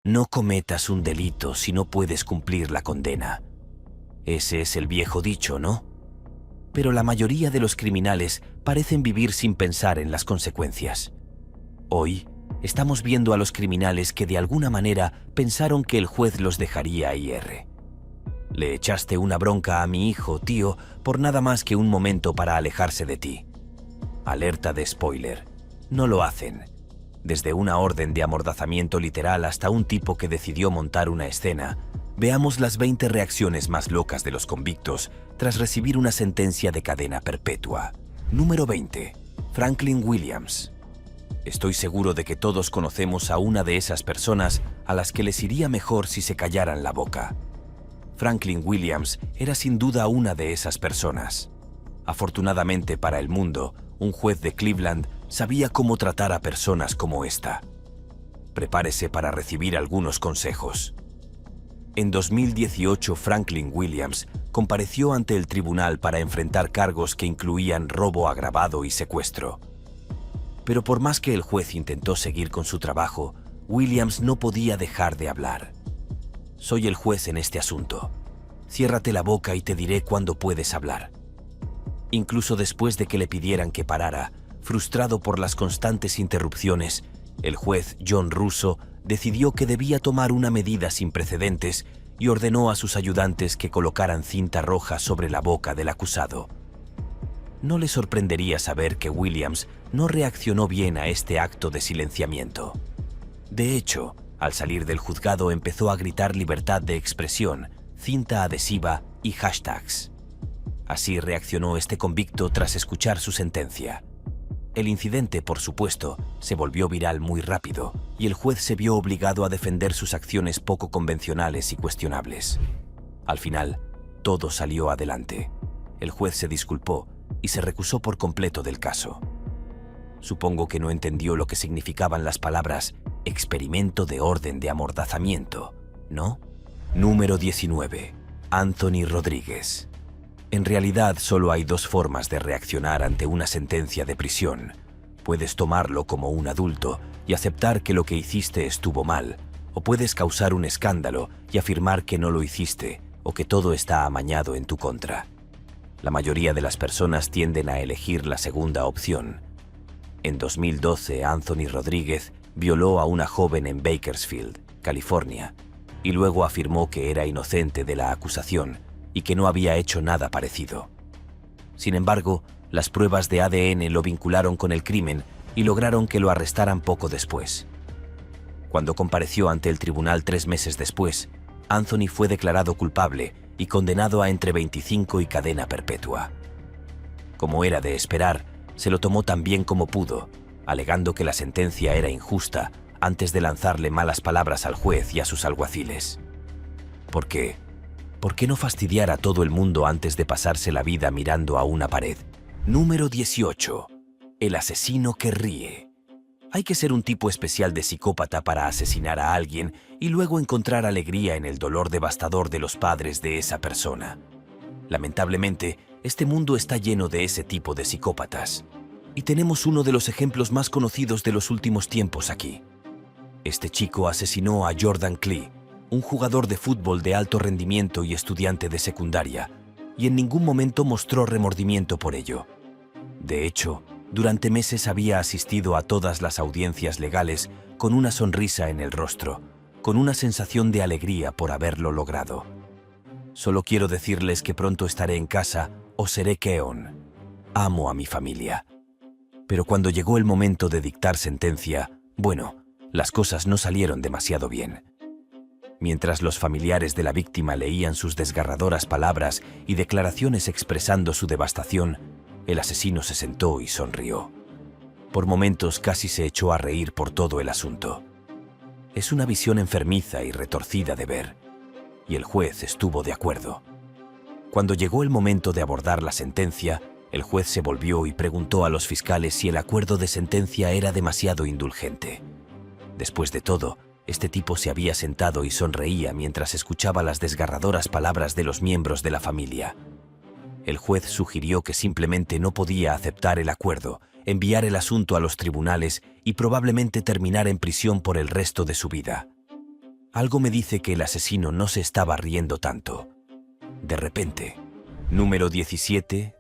No cometas un delito si no puedes cumplir la condena. Ese es el viejo dicho, ¿no? Pero la mayoría de los criminales parecen vivir sin pensar en las consecuencias. Hoy estamos viendo a los criminales que de alguna manera pensaron que el juez los dejaría ir. Le echaste una bronca a mi hijo, tío, por nada más que un momento para alejarse de ti. Alerta de spoiler. No lo hacen. Desde una orden de amordazamiento literal hasta un tipo que decidió montar una escena, veamos las 20 reacciones más locas de los convictos tras recibir una sentencia de cadena perpetua. Número 20. Franklin Williams. Estoy seguro de que todos conocemos a una de esas personas a las que les iría mejor si se callaran la boca. Franklin Williams era sin duda una de esas personas. Afortunadamente para el mundo, un juez de Cleveland sabía cómo tratar a personas como esta. Prepárese para recibir algunos consejos. En 2018, Franklin Williams compareció ante el tribunal para enfrentar cargos que incluían robo agravado y secuestro. Pero por más que el juez intentó seguir con su trabajo, Williams no podía dejar de hablar. Soy el juez en este asunto. Ciérrate la boca y te diré cuándo puedes hablar. Incluso después de que le pidieran que parara, frustrado por las constantes interrupciones, el juez John Russo decidió que debía tomar una medida sin precedentes y ordenó a sus ayudantes que colocaran cinta roja sobre la boca del acusado. No le sorprendería saber que Williams no reaccionó bien a este acto de silenciamiento. De hecho, al salir del juzgado empezó a gritar libertad de expresión, cinta adhesiva y hashtags. Así reaccionó este convicto tras escuchar su sentencia. El incidente, por supuesto, se volvió viral muy rápido y el juez se vio obligado a defender sus acciones poco convencionales y cuestionables. Al final, todo salió adelante. El juez se disculpó y se recusó por completo del caso. Supongo que no entendió lo que significaban las palabras experimento de orden de amordazamiento, ¿no? Número 19. Anthony Rodríguez. En realidad, solo hay dos formas de reaccionar ante una sentencia de prisión. Puedes tomarlo como un adulto y aceptar que lo que hiciste estuvo mal, o puedes causar un escándalo y afirmar que no lo hiciste o que todo está amañado en tu contra. La mayoría de las personas tienden a elegir la segunda opción. En 2012, Anthony Rodríguez violó a una joven en Bakersfield, California, y luego afirmó que era inocente de la acusación y que no había hecho nada parecido. Sin embargo, las pruebas de ADN lo vincularon con el crimen y lograron que lo arrestaran poco después. Cuando compareció ante el tribunal 3 meses después, Anthony fue declarado culpable y condenado a entre 25 y cadena perpetua. Como era de esperar, se lo tomó tan bien como pudo, alegando que la sentencia era injusta antes de lanzarle malas palabras al juez y a sus alguaciles. ¿Por qué? ¿Por qué no fastidiar a todo el mundo antes de pasarse la vida mirando a una pared? Número 18. El asesino que ríe. Hay que ser un tipo especial de psicópata para asesinar a alguien y luego encontrar alegría en el dolor devastador de los padres de esa persona. Lamentablemente, este mundo está lleno de ese tipo de psicópatas. Y tenemos uno de los ejemplos más conocidos de los últimos tiempos aquí. Este chico asesinó a Jordan Klee, un jugador de fútbol de alto rendimiento y estudiante de secundaria, y en ningún momento mostró remordimiento por ello. De hecho, durante meses había asistido a todas las audiencias legales con una sonrisa en el rostro, con una sensación de alegría por haberlo logrado. Solo quiero decirles que pronto estaré en casa o seré Keon. Amo a mi familia. Pero cuando llegó el momento de dictar sentencia, bueno, las cosas no salieron demasiado bien. Mientras los familiares de la víctima leían sus desgarradoras palabras y declaraciones expresando su devastación, el asesino se sentó y sonrió. Por momentos casi se echó a reír por todo el asunto. Es una visión enfermiza y retorcida de ver, y el juez estuvo de acuerdo. Cuando llegó el momento de abordar la sentencia, el juez se volvió y preguntó a los fiscales si el acuerdo de sentencia era demasiado indulgente. Después de todo, este tipo se había sentado y sonreía mientras escuchaba las desgarradoras palabras de los miembros de la familia. El juez sugirió que simplemente no podía aceptar el acuerdo, enviar el asunto a los tribunales y probablemente terminar en prisión por el resto de su vida. Algo me dice que el asesino no se estaba riendo tanto. De repente, número 17,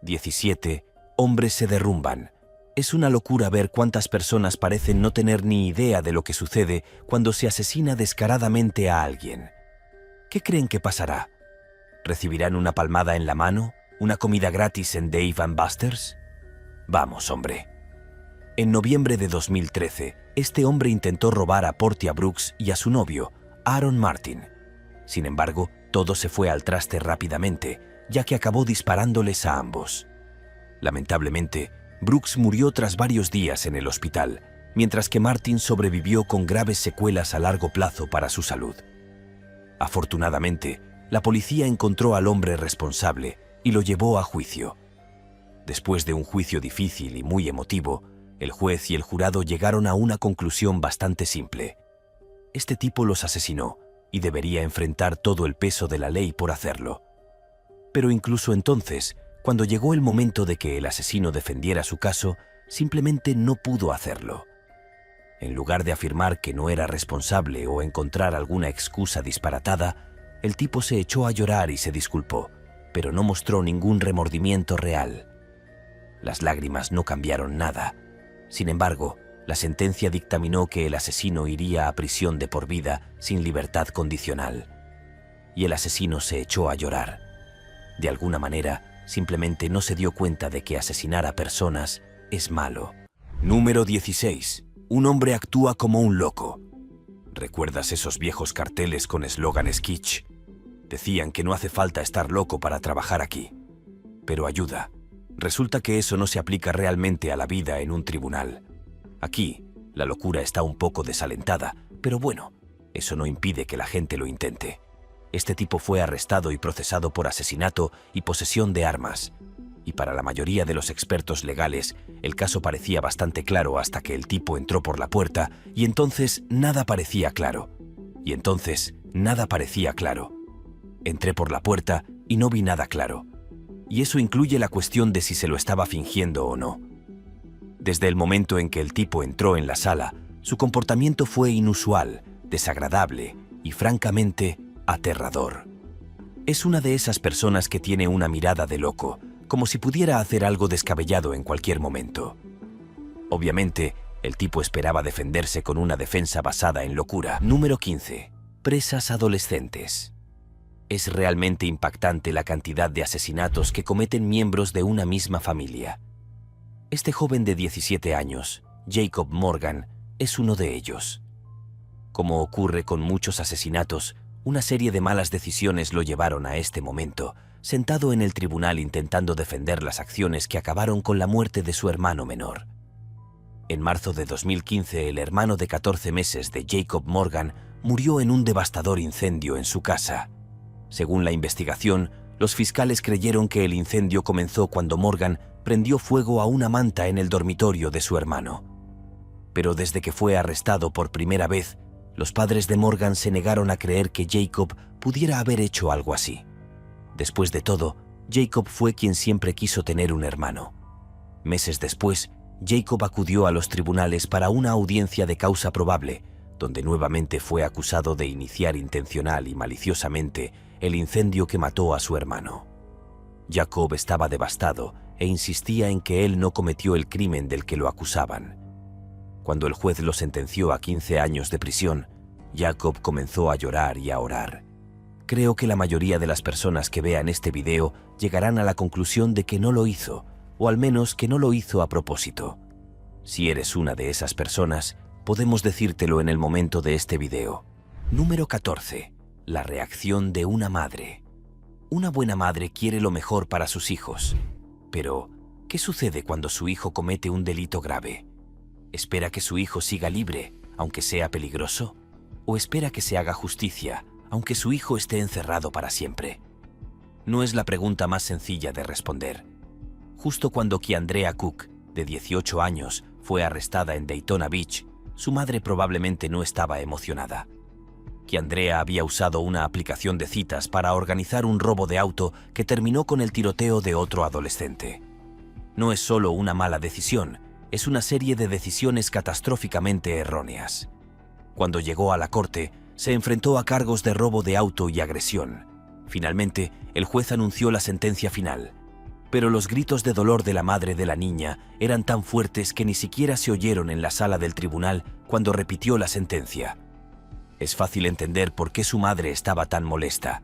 hombres se derrumban. Es una locura ver cuántas personas parecen no tener ni idea de lo que sucede cuando se asesina descaradamente a alguien. ¿Qué creen que pasará? ¿Recibirán una palmada en la mano? ¿Una comida gratis en Dave & Buster's? Vamos, hombre. En noviembre de 2013, este hombre intentó robar a Portia Brooks y a su novio, Aaron Martin. Sin embargo, todo se fue al traste rápidamente, ya que acabó disparándoles a ambos. Lamentablemente, Brooks murió tras varios días en el hospital, mientras que Martin sobrevivió con graves secuelas a largo plazo para su salud. Afortunadamente, la policía encontró al hombre responsable y lo llevó a juicio. Después de un juicio difícil y muy emotivo, el juez y el jurado llegaron a una conclusión bastante simple. Este tipo los asesinó y debería enfrentar todo el peso de la ley por hacerlo. Pero incluso entonces, cuando llegó el momento de que el asesino defendiera su caso, simplemente no pudo hacerlo. En lugar de afirmar que no era responsable o encontrar alguna excusa disparatada, el tipo se echó a llorar y se disculpó, pero no mostró ningún remordimiento real. Las lágrimas no cambiaron nada. Sin embargo, la sentencia dictaminó que el asesino iría a prisión de por vida sin libertad condicional. Y el asesino se echó a llorar. De alguna manera, simplemente no se dio cuenta de que asesinar a personas es malo. Número 16. Un hombre actúa como un loco. ¿Recuerdas esos viejos carteles con eslóganes kitsch? Decían que no hace falta estar loco para trabajar aquí. Pero ayuda. Resulta que eso no se aplica realmente a la vida en un tribunal. Aquí, la locura está un poco desalentada, pero bueno, eso no impide que la gente lo intente. Este tipo fue arrestado y procesado por asesinato y posesión de armas. Y para la mayoría de los expertos legales, el caso parecía bastante claro hasta que el tipo entró por la puerta y entonces nada parecía claro. Y entonces nada parecía claro. Entré por la puerta y no vi nada claro. Y eso incluye la cuestión de si se lo estaba fingiendo o no. Desde el momento en que el tipo entró en la sala, su comportamiento fue inusual, desagradable y francamente aterrador. Es una de esas personas que tiene una mirada de loco, como si pudiera hacer algo descabellado en cualquier momento. Obviamente, el tipo esperaba defenderse con una defensa basada en locura. Número 15. Presas adolescentes. Es realmente impactante la cantidad de asesinatos que cometen miembros de una misma familia. Este joven de 17 años, Jacob Morgan, es uno de ellos. Como ocurre con muchos asesinatos, una serie de malas decisiones lo llevaron a este momento, sentado en el tribunal intentando defender las acciones que acabaron con la muerte de su hermano menor. En marzo de 2015, el hermano de 14 meses de Jacob Morgan murió en un devastador incendio en su casa. Según la investigación, los fiscales creyeron que el incendio comenzó cuando Morgan prendió fuego a una manta en el dormitorio de su hermano. Pero desde que fue arrestado por primera vez, los padres de Morgan se negaron a creer que Jacob pudiera haber hecho algo así. Después de todo, Jacob fue quien siempre quiso tener un hermano. Meses después, Jacob acudió a los tribunales para una audiencia de causa probable, donde nuevamente fue acusado de iniciar intencional y maliciosamente el incendio que mató a su hermano. Jacob estaba devastado e insistía en que él no cometió el crimen del que lo acusaban. Cuando el juez lo sentenció a 15 años de prisión, Jacob comenzó a llorar y a orar. Creo que la mayoría de las personas que vean este video llegarán a la conclusión de que no lo hizo, o al menos que no lo hizo a propósito. Si eres una de esas personas, podemos decírtelo en el momento de este video. Número 14. La reacción de una madre. Una buena madre quiere lo mejor para sus hijos. Pero, ¿qué sucede cuando su hijo comete un delito grave? ¿Espera que su hijo siga libre, aunque sea peligroso? ¿O espera que se haga justicia, aunque su hijo esté encerrado para siempre? No es la pregunta más sencilla de responder. Justo cuando Kiandrea Cook, de 18 años, fue arrestada en Daytona Beach, su madre probablemente no estaba emocionada. Kiandrea había usado una aplicación de citas para organizar un robo de auto que terminó con el tiroteo de otro adolescente. No es solo una mala decisión, es una serie de decisiones catastróficamente erróneas. Cuando llegó a la corte, Se enfrentó a cargos de robo de auto y agresión. Finalmente, el juez anunció la sentencia final. Pero los gritos de dolor de la madre de la niña eran tan fuertes que ni siquiera se oyeron en la sala del tribunal cuando repitió la sentencia. Es fácil entender por qué su madre estaba tan molesta.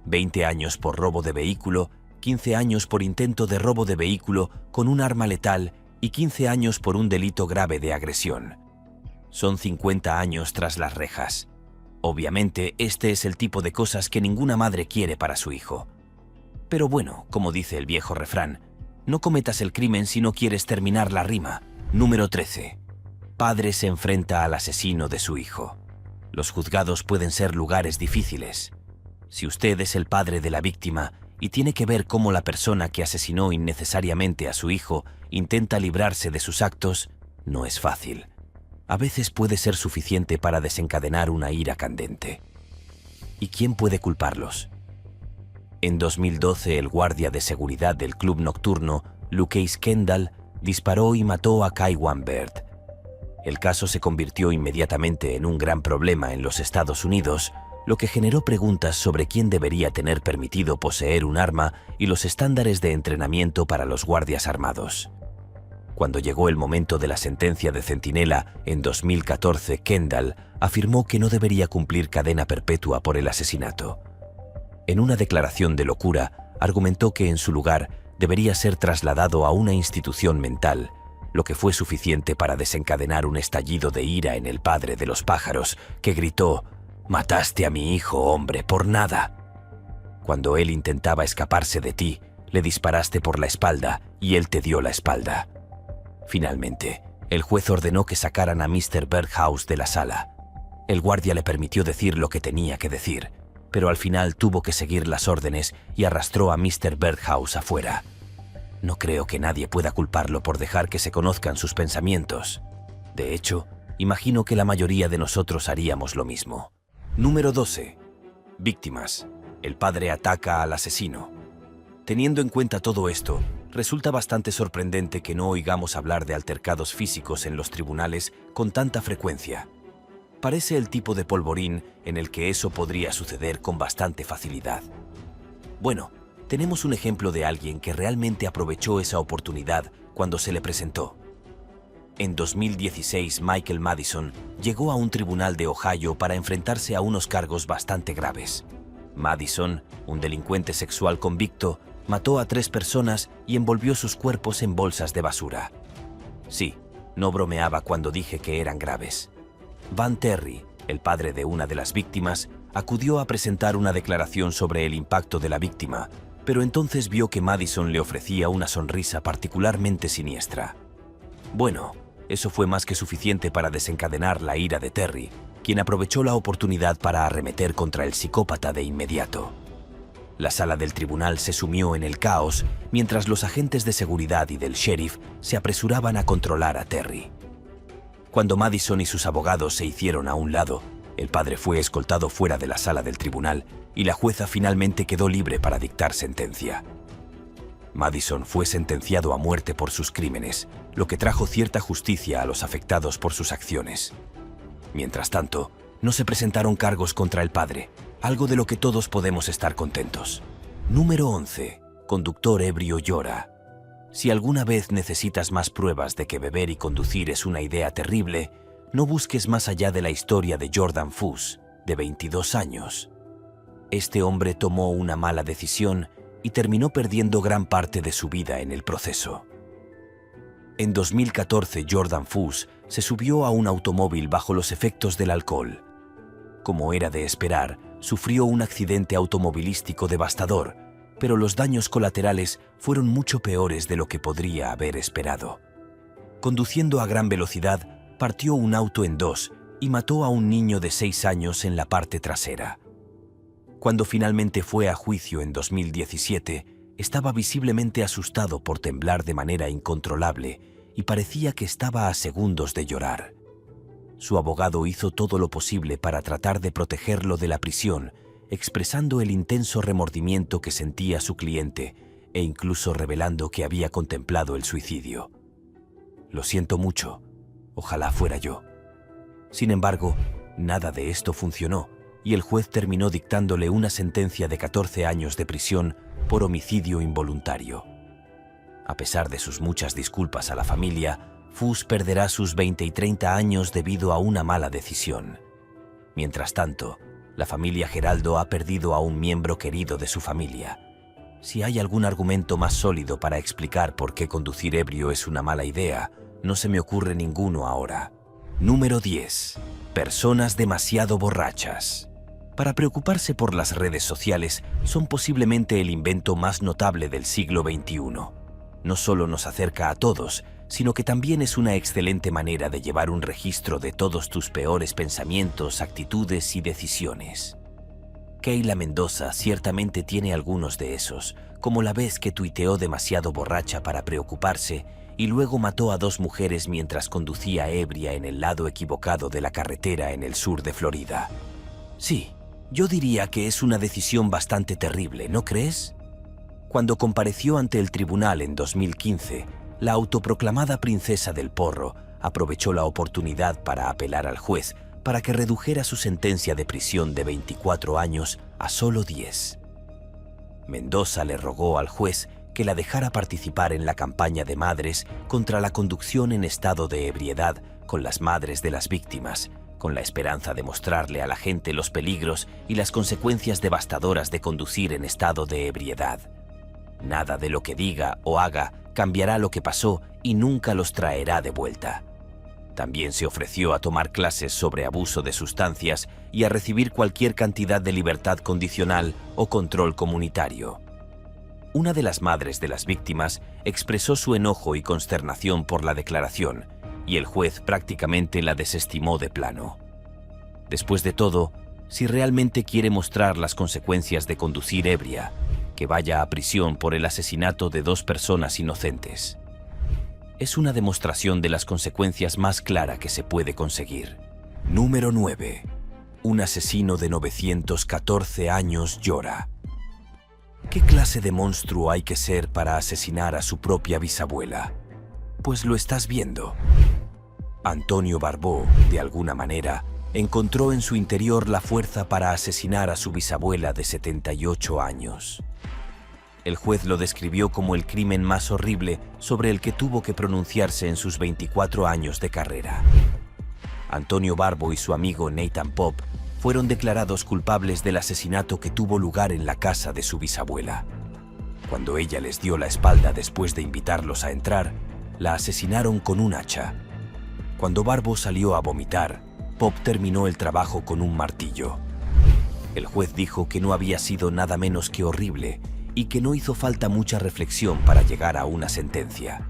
20 años por robo de vehículo, 15 años por intento de robo de vehículo con un arma letal y 15 años por un delito grave de agresión. Son 50 años tras las rejas. Obviamente, este es el tipo de cosas que ninguna madre quiere para su hijo. Pero bueno, como dice el viejo refrán, no cometas el crimen si no quieres terminar la rima. Número 13. Padre se enfrenta al asesino de su hijo. Los juzgados pueden ser lugares difíciles. Si usted es el padre de la víctima y tiene que ver cómo la persona que asesinó innecesariamente a su hijo intenta librarse de sus actos, no es fácil. A veces puede ser suficiente para desencadenar una ira candente. ¿Y quién puede culparlos? En 2012, el guardia de seguridad del club nocturno, Lucas Kendall, disparó y mató a Kaiwan Bird. El caso se convirtió inmediatamente en un gran problema en los Estados Unidos, lo que generó preguntas sobre quién debería tener permitido poseer un arma y los estándares de entrenamiento para los guardias armados. Cuando llegó el momento de la sentencia de Centinela en 2014, Kendall afirmó que no debería cumplir cadena perpetua por el asesinato. En una declaración de locura, argumentó que en su lugar debería ser trasladado a una institución mental, lo que fue suficiente para desencadenar un estallido de ira en el padre de los pájaros, que gritó: «Mataste a mi hijo, hombre, por nada. Cuando él intentaba escaparse de ti, le disparaste por la espalda y él te dio la espalda». Finalmente, el juez ordenó que sacaran a Mr. Berghaus de la sala. El guardia le permitió decir lo que tenía que decir, pero al final tuvo que seguir las órdenes y arrastró a Mr. Berghaus afuera. No creo que nadie pueda culparlo por dejar que se conozcan sus pensamientos. De hecho, imagino que la mayoría de nosotros haríamos lo mismo. Número 12. Víctimas. El padre ataca al asesino. Teniendo en cuenta todo esto, resulta bastante sorprendente que no oigamos hablar de altercados físicos en los tribunales con tanta frecuencia. Parece el tipo de polvorín en el que eso podría suceder con bastante facilidad. Bueno, tenemos un ejemplo de alguien que realmente aprovechó esa oportunidad cuando se le presentó. En 2016, Michael Madison llegó a un tribunal de Ohio para enfrentarse a unos cargos bastante graves. Madison, un delincuente sexual convicto, mató a 3 personas y envolvió sus cuerpos en bolsas de basura. Sí, no bromeaba cuando dije que eran graves. Van Terry, el padre de una de las víctimas, acudió a presentar una declaración sobre el impacto de la víctima, pero entonces vio que Madison le ofrecía una sonrisa particularmente siniestra. Bueno, eso fue más que suficiente para desencadenar la ira de Terry, quien aprovechó la oportunidad para arremeter contra el psicópata de inmediato. La sala del tribunal se sumió en el caos mientras los agentes de seguridad y del sheriff se apresuraban a controlar a Terry. Cuando Madison y sus abogados se hicieron a un lado, el padre fue escoltado fuera de la sala del tribunal y la jueza finalmente quedó libre para dictar sentencia. Madison fue sentenciado a muerte por sus crímenes, lo que trajo cierta justicia a los afectados por sus acciones. Mientras tanto, no se presentaron cargos contra el padre, algo de lo que todos podemos estar contentos. Número 11. Conductor ebrio llora. Si alguna vez necesitas más pruebas de que beber y conducir es una idea terrible, no busques más allá de la historia de Jordan Fuss, de 22 años. Este hombre tomó una mala decisión y terminó perdiendo gran parte de su vida en el proceso. En 2014, Jordan Fuss se subió a un automóvil bajo los efectos del alcohol. Como era de esperar, sufrió un accidente automovilístico devastador, pero los daños colaterales fueron mucho peores de lo que podría haber esperado. Conduciendo a gran velocidad, partió un auto en dos y mató a un niño de 6 años en la parte trasera. Cuando finalmente fue a juicio en 2017, estaba visiblemente asustado por temblar de manera incontrolable y parecía que estaba a segundos de llorar. Su abogado hizo todo lo posible para tratar de protegerlo de la prisión, expresando el intenso remordimiento que sentía su cliente e incluso revelando que había contemplado el suicidio. «Lo siento mucho, ojalá fuera yo». Sin embargo, Nada de esto funcionó, y el juez terminó dictándole una sentencia de 14 años de prisión por homicidio involuntario. A pesar de sus muchas disculpas a la familia, Fuss perderá sus 20 y 30 años debido a una mala decisión. Mientras tanto, la familia Geraldo ha perdido a un miembro querido de su familia. Si hay algún argumento más sólido para explicar por qué conducir ebrio es una mala idea, no se me ocurre ninguno ahora. Número 10. Personas demasiado borrachas. Para preocuparse por las redes sociales, son posiblemente el invento más notable del siglo XXI. No solo nos acerca a todos, sino que también es una excelente manera de llevar un registro de todos tus peores pensamientos, actitudes y decisiones. Keila Mendoza ciertamente tiene algunos de esos, como la vez que tuiteó demasiado borracha para preocuparse y luego mató a 2 mujeres mientras conducía ebria en el lado equivocado de la carretera en el sur de Florida. Sí, yo diría que es una decisión bastante terrible, ¿no crees? Cuando compareció ante el tribunal en 2015, la autoproclamada princesa del porro aprovechó la oportunidad para apelar al juez para que redujera su sentencia de prisión de 24 años a solo 10. Mendoza le rogó al juez que la dejara participar en la campaña de madres contra la conducción en estado de ebriedad con las madres de las víctimas, con la esperanza de mostrarle a la gente los peligros y las consecuencias devastadoras de conducir en estado de ebriedad. Nada de lo que diga o haga cambiará lo que pasó y nunca los traerá de vuelta. También se ofreció a tomar clases sobre abuso de sustancias y a recibir cualquier cantidad de libertad condicional o control comunitario. Una de las madres de las víctimas expresó su enojo y consternación por la declaración, y el juez prácticamente la desestimó de plano. Después de todo, si realmente quiere mostrar las consecuencias de conducir ebria, que vaya a prisión por el asesinato de 2 personas inocentes. Es una demostración de las consecuencias más clara que se puede conseguir. Número 9. Un asesino de 914 años llora. ¿Qué clase de monstruo hay que ser para asesinar a su propia bisabuela? Pues lo estás viendo. Antonio Barbó, de alguna manera, encontró en su interior la fuerza para asesinar a su bisabuela de 78 años. El juez lo describió como el crimen más horrible sobre el que tuvo que pronunciarse en sus 24 años de carrera. Antonio Barbo y su amigo Nathan Pop fueron declarados culpables del asesinato que tuvo lugar en la casa de su bisabuela. Cuando ella les dio la espalda después de invitarlos a entrar, la asesinaron con un hacha. Cuando Barbo salió a vomitar, Pop terminó el trabajo con un martillo. El juez dijo que no había sido nada menos que horrible y que no hizo falta mucha reflexión para llegar a una sentencia.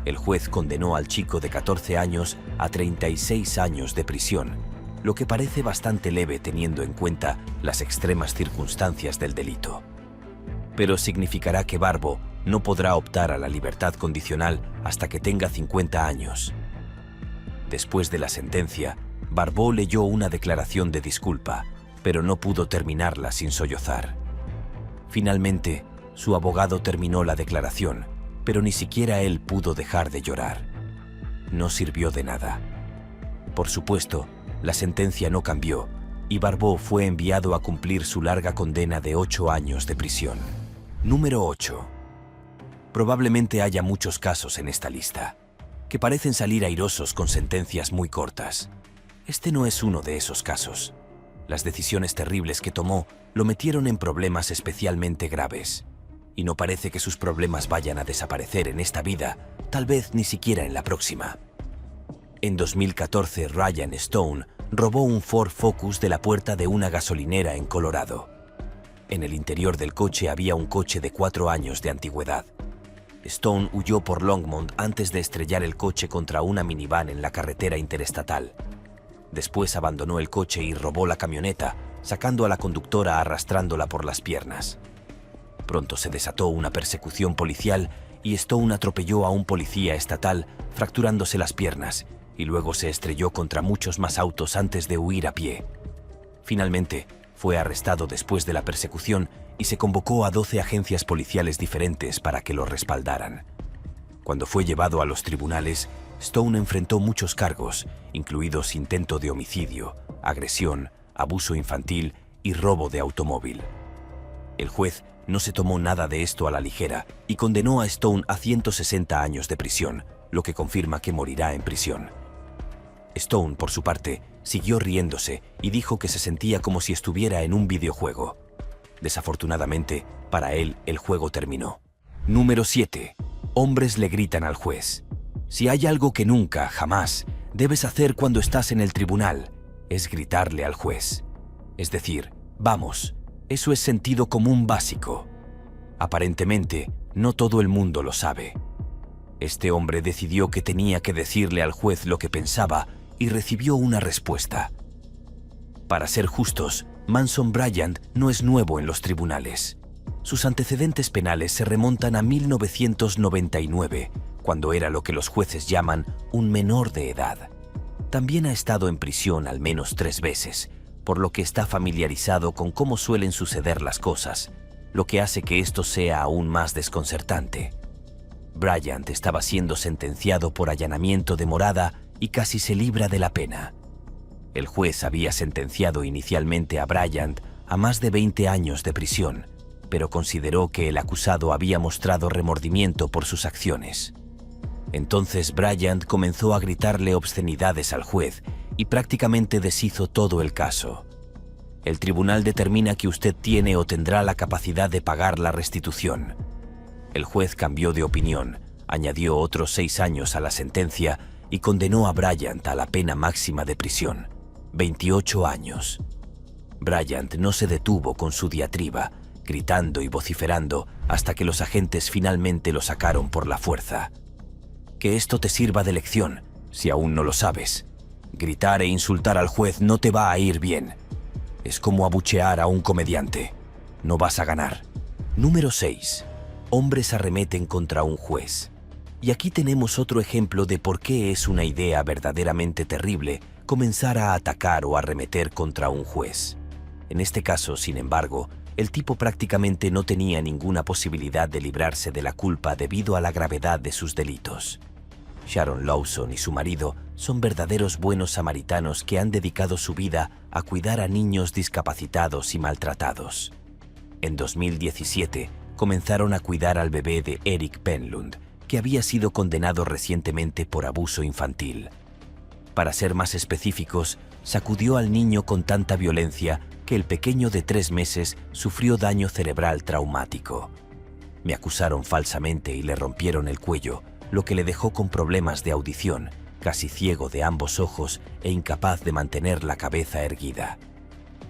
El juez condenó al chico de 14 años a 36 años de prisión, lo que parece bastante leve teniendo en cuenta las extremas circunstancias del delito. Pero significará que Barbo no podrá optar a la libertad condicional hasta que tenga 50 años. Después de la sentencia, Barbó leyó una declaración de disculpa, pero no pudo terminarla sin sollozar. Finalmente, su abogado terminó la declaración, pero ni siquiera él pudo dejar de llorar. No sirvió de nada. Por supuesto, la sentencia no cambió, y Barbó fue enviado a cumplir su larga condena de 8 años de prisión. Número 8. Probablemente haya muchos casos en esta lista, que parecen salir airosos con sentencias muy cortas. Este no es uno de esos casos. Las decisiones terribles que tomó lo metieron en problemas especialmente graves. Y no parece que sus problemas vayan a desaparecer en esta vida, tal vez ni siquiera en la próxima. En 2014, Ryan Stone robó un Ford Focus de la puerta de una gasolinera en Colorado. En el interior del coche había un coche de 4 años de antigüedad. Stone huyó por Longmont antes de estrellar el coche contra una minivan en la carretera interestatal. Después abandonó el coche y robó la camioneta, sacando a la conductora arrastrándola por las piernas. Pronto se desató una persecución policial y Stone atropelló a un policía estatal, fracturándose las piernas, y luego se estrelló contra muchos más autos antes de huir a pie. Finalmente, fue arrestado después de la persecución y se convocó a 12 agencias policiales diferentes para que lo respaldaran. Cuando fue llevado a los tribunales, Stone enfrentó muchos cargos, incluidos intento de homicidio, agresión, abuso infantil y robo de automóvil. El juez no se tomó nada de esto a la ligera y condenó a Stone a 160 años de prisión, lo que confirma que morirá en prisión. Stone, por su parte, siguió riéndose y dijo que se sentía como si estuviera en un videojuego. Desafortunadamente, para él, el juego terminó. Número 7. Hombres le gritan al juez. Si hay algo que nunca, jamás, debes hacer cuando estás en el tribunal, es gritarle al juez. Es decir, vamos, eso es sentido común básico. Aparentemente, no todo el mundo lo sabe. Este hombre decidió que tenía que decirle al juez lo que pensaba y recibió una respuesta. Para ser justos, Manson Bryant no es nuevo en los tribunales. Sus antecedentes penales se remontan a 1999, cuando era lo que los jueces llaman un menor de edad. También ha estado en prisión al menos 3 veces, por lo que está familiarizado con cómo suelen suceder las cosas, lo que hace que esto sea aún más desconcertante. Bryant estaba siendo sentenciado por allanamiento de morada y casi se libra de la pena. El juez había sentenciado inicialmente a Bryant a más de 20 años de prisión, pero consideró que el acusado había mostrado remordimiento por sus acciones. Entonces Bryant comenzó a gritarle obscenidades al juez y prácticamente deshizo todo el caso. El tribunal determina que usted tiene o tendrá la capacidad de pagar la restitución. El juez cambió de opinión, añadió otros 6 años a la sentencia y condenó a Bryant a la pena máxima de prisión, 28 años. Bryant no se detuvo con su diatriba, gritando y vociferando hasta que los agentes finalmente lo sacaron por la fuerza. Que esto te sirva de lección, si aún no lo sabes. Gritar e insultar al juez no te va a ir bien. Es como abuchear a un comediante. No vas a ganar. Número 6. Hombres arremeten contra un juez. Y aquí tenemos otro ejemplo de por qué es una idea verdaderamente terrible comenzar a atacar o arremeter contra un juez. En este caso, sin embargo, el tipo prácticamente no tenía ninguna posibilidad de librarse de la culpa debido a la gravedad de sus delitos. Sharon Lawson y su marido son verdaderos buenos samaritanos que han dedicado su vida a cuidar a niños discapacitados y maltratados. En 2017, comenzaron a cuidar al bebé de Eric Penlund, que había sido condenado recientemente por abuso infantil. Para ser más específicos, sacudió al niño con tanta violencia que el pequeño de 3 meses sufrió daño cerebral traumático. Me acusaron falsamente y le rompieron el cuello, lo que le dejó con problemas de audición, casi ciego de ambos ojos e incapaz de mantener la cabeza erguida.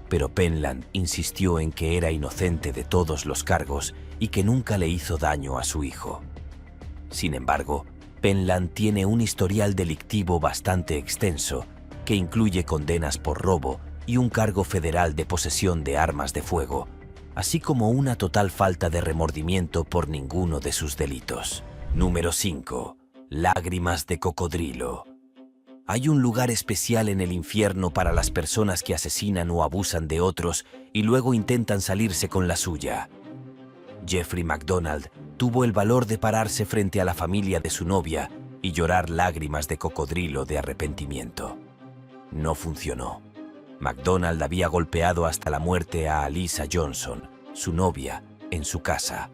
Pero Penland insistió en que era inocente de todos los cargos y que nunca le hizo daño a su hijo. Sin embargo, Penland tiene un historial delictivo bastante extenso, que incluye condenas por robo y un cargo federal de posesión de armas de fuego, así como una total falta de remordimiento por ninguno de sus delitos. Número 5. Lágrimas de cocodrilo. Hay un lugar especial en el infierno para las personas que asesinan o abusan de otros y luego intentan salirse con la suya. Jeffrey MacDonald tuvo el valor de pararse frente a la familia de su novia y llorar lágrimas de cocodrilo de arrepentimiento. No funcionó. MacDonald había golpeado hasta la muerte a Alyssa Johnson, su novia, en su casa.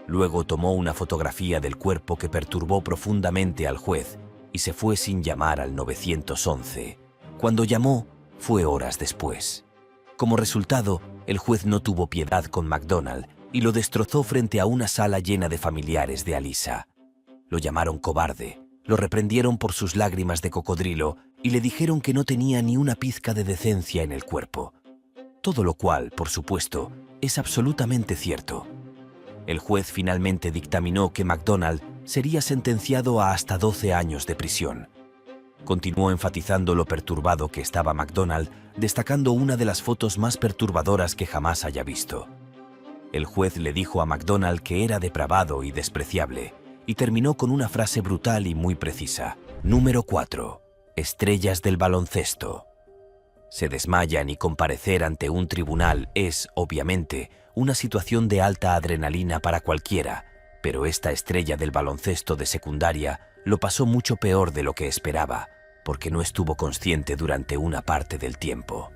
Luego tomó una fotografía del cuerpo que perturbó profundamente al juez y se fue sin llamar al 911. Cuando llamó, fue horas después. Como resultado, el juez no tuvo piedad con MacDonald y lo destrozó frente a una sala llena de familiares de Alyssa. Lo llamaron cobarde, lo reprendieron por sus lágrimas de cocodrilo y le dijeron que no tenía ni una pizca de decencia en el cuerpo. Todo lo cual, por supuesto, es absolutamente cierto. El juez finalmente dictaminó que MacDonald sería sentenciado a hasta 12 años de prisión. Continuó enfatizando lo perturbado que estaba MacDonald, destacando una de las fotos más perturbadoras que jamás haya visto. El juez le dijo a MacDonald que era depravado y despreciable, y terminó con una frase brutal y muy precisa. Número 4. Estrellas del baloncesto. Se desmayan y comparecer ante un tribunal es, obviamente, una situación de alta adrenalina para cualquiera, pero esta estrella del baloncesto de secundaria lo pasó mucho peor de lo que esperaba, porque no estuvo consciente durante una parte del tiempo.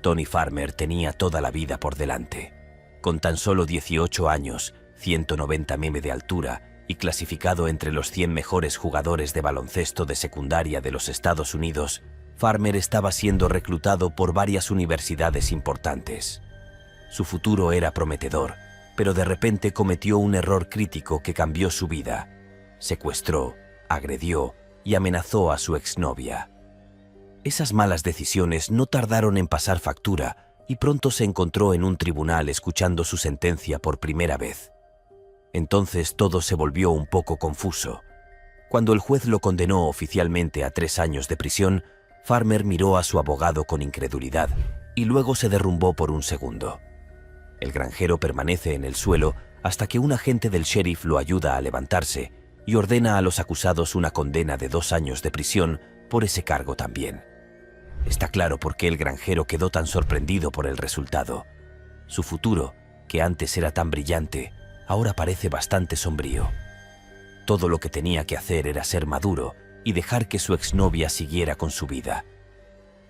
Tony Farmer tenía toda la vida por delante. Con tan solo 18 años, 190 mm de altura y clasificado entre los 100 mejores jugadores de baloncesto de secundaria de los Estados Unidos, Farmer estaba siendo reclutado por varias universidades importantes. Su futuro era prometedor, pero de repente cometió un error crítico que cambió su vida. Secuestró, agredió y amenazó a su exnovia. Esas malas decisiones no tardaron en pasar factura y pronto se encontró en un tribunal escuchando su sentencia por primera vez. Entonces todo se volvió un poco confuso. Cuando el juez lo condenó oficialmente a 3 años de prisión, Farmer miró a su abogado con incredulidad y luego se derrumbó por un segundo. El granjero permanece en el suelo hasta que un agente del sheriff lo ayuda a levantarse y ordena a los acusados una condena de 2 años de prisión por ese cargo también. Está claro por qué el granjero quedó tan sorprendido por el resultado. Su futuro, que antes era tan brillante, ahora parece bastante sombrío. Todo lo que tenía que hacer era ser maduro y dejar que su exnovia siguiera con su vida.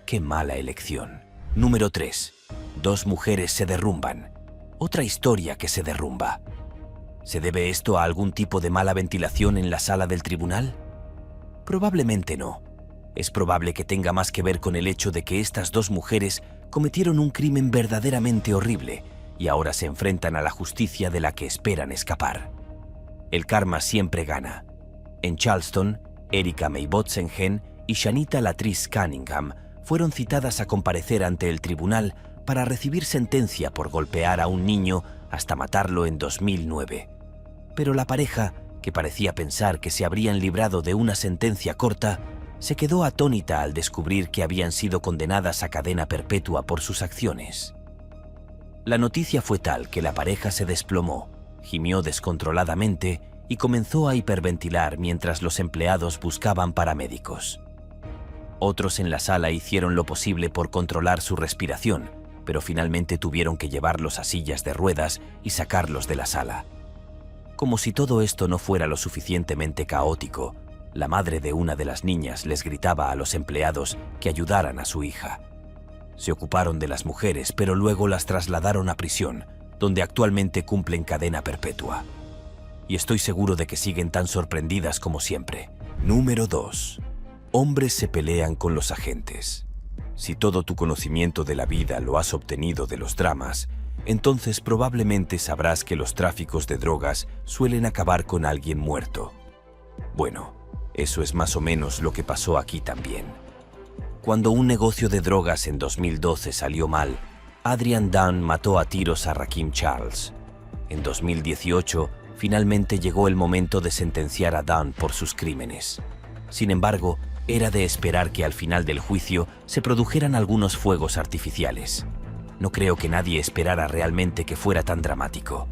¡Qué mala elección! Número 3. 2 mujeres se derrumban. Otra historia que se derrumba. ¿Se debe esto a algún tipo de mala ventilación en la sala del tribunal? Probablemente no. Es probable que tenga más que ver con el hecho de que estas 2 mujeres cometieron un crimen verdaderamente horrible y ahora se enfrentan a la justicia de la que esperan escapar. El karma siempre gana. En Charleston, Erika May Botsengen y Shanita Latrice Cunningham fueron citadas a comparecer ante el tribunal para recibir sentencia por golpear a un niño hasta matarlo en 2009. Pero la pareja, que parecía pensar que se habrían librado de una sentencia corta, se quedó atónita al descubrir que habían sido condenadas a cadena perpetua por sus acciones. La noticia fue tal que la pareja se desplomó, gimió descontroladamente y comenzó a hiperventilar mientras los empleados buscaban paramédicos. Otros en la sala hicieron lo posible por controlar su respiración, pero finalmente tuvieron que llevarlos a sillas de ruedas y sacarlos de la sala. Como si todo esto no fuera lo suficientemente caótico, la madre de una de las niñas les gritaba a los empleados que ayudaran a su hija. Se ocuparon de las mujeres, pero luego las trasladaron a prisión, donde actualmente cumplen cadena perpetua. Y estoy seguro de que siguen tan sorprendidas como siempre. Número 2. Hombres se pelean con los agentes. Si todo tu conocimiento de la vida lo has obtenido de los dramas, entonces probablemente sabrás que los tráficos de drogas suelen acabar con alguien muerto. Bueno, eso es más o menos lo que pasó aquí también. Cuando un negocio de drogas en 2012 salió mal, Adrian Dunn mató a tiros a Rakim Charles. En 2018, finalmente llegó el momento de sentenciar a Dunn por sus crímenes. Sin embargo, era de esperar que al final del juicio se produjeran algunos fuegos artificiales. No creo que nadie esperara realmente que fuera tan dramático.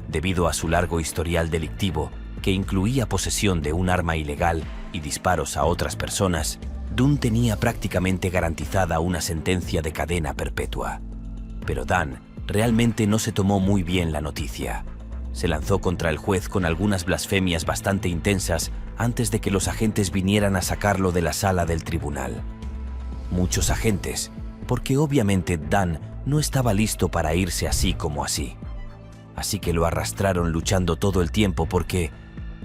Debido a su largo historial delictivo, que incluía posesión de un arma ilegal y disparos a otras personas, Dunn tenía prácticamente garantizada una sentencia de cadena perpetua. Pero Dunn realmente no se tomó muy bien la noticia. Se lanzó contra el juez con algunas blasfemias bastante intensas antes de que los agentes vinieran a sacarlo de la sala del tribunal. Muchos agentes, porque obviamente Dunn no estaba listo para irse así como así. Así que lo arrastraron luchando todo el tiempo porque,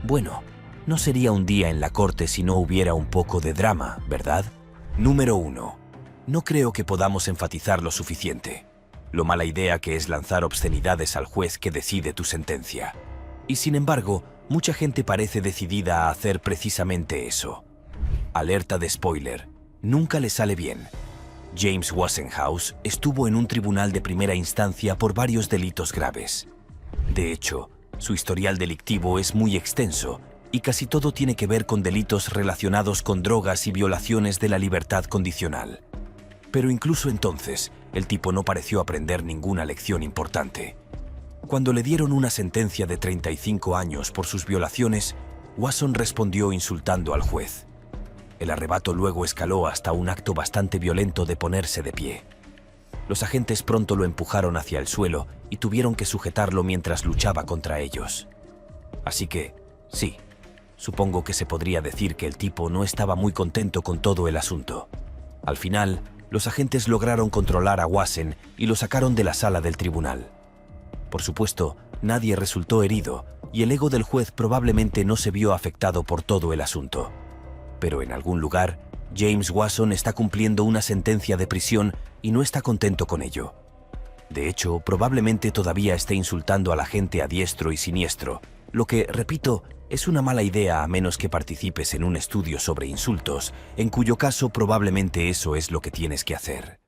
bueno, no sería un día en la corte si no hubiera un poco de drama, ¿verdad? Número 1. No creo que podamos enfatizar lo suficiente. Lo mala idea que es lanzar obscenidades al juez que decide tu sentencia. Y sin embargo, mucha gente parece decidida a hacer precisamente eso. Alerta de spoiler. Nunca le sale bien. James Wassenhaus estuvo en un tribunal de primera instancia por varios delitos graves. De hecho, su historial delictivo es muy extenso y casi todo tiene que ver con delitos relacionados con drogas y violaciones de la libertad condicional. Pero incluso entonces, el tipo no pareció aprender ninguna lección importante. Cuando le dieron una sentencia de 35 años por sus violaciones, Wasson respondió insultando al juez. El arrebato luego escaló hasta un acto bastante violento de ponerse de pie. Los agentes pronto lo empujaron hacia el suelo y tuvieron que sujetarlo mientras luchaba contra ellos. Así que, sí, Supongo que se podría decir que el tipo no estaba muy contento con todo el asunto. Al final, los agentes lograron controlar a Wasson y lo sacaron de la sala del tribunal. Por supuesto, nadie resultó herido y el ego del juez probablemente no se vio afectado por todo el asunto. Pero en algún lugar, James Wasson está cumpliendo una sentencia de prisión y no está contento con ello. De hecho, probablemente todavía esté insultando a la gente a diestro y siniestro, lo que, repito, es una mala idea a menos que participes en un estudio sobre insultos, en cuyo caso probablemente eso es lo que tienes que hacer.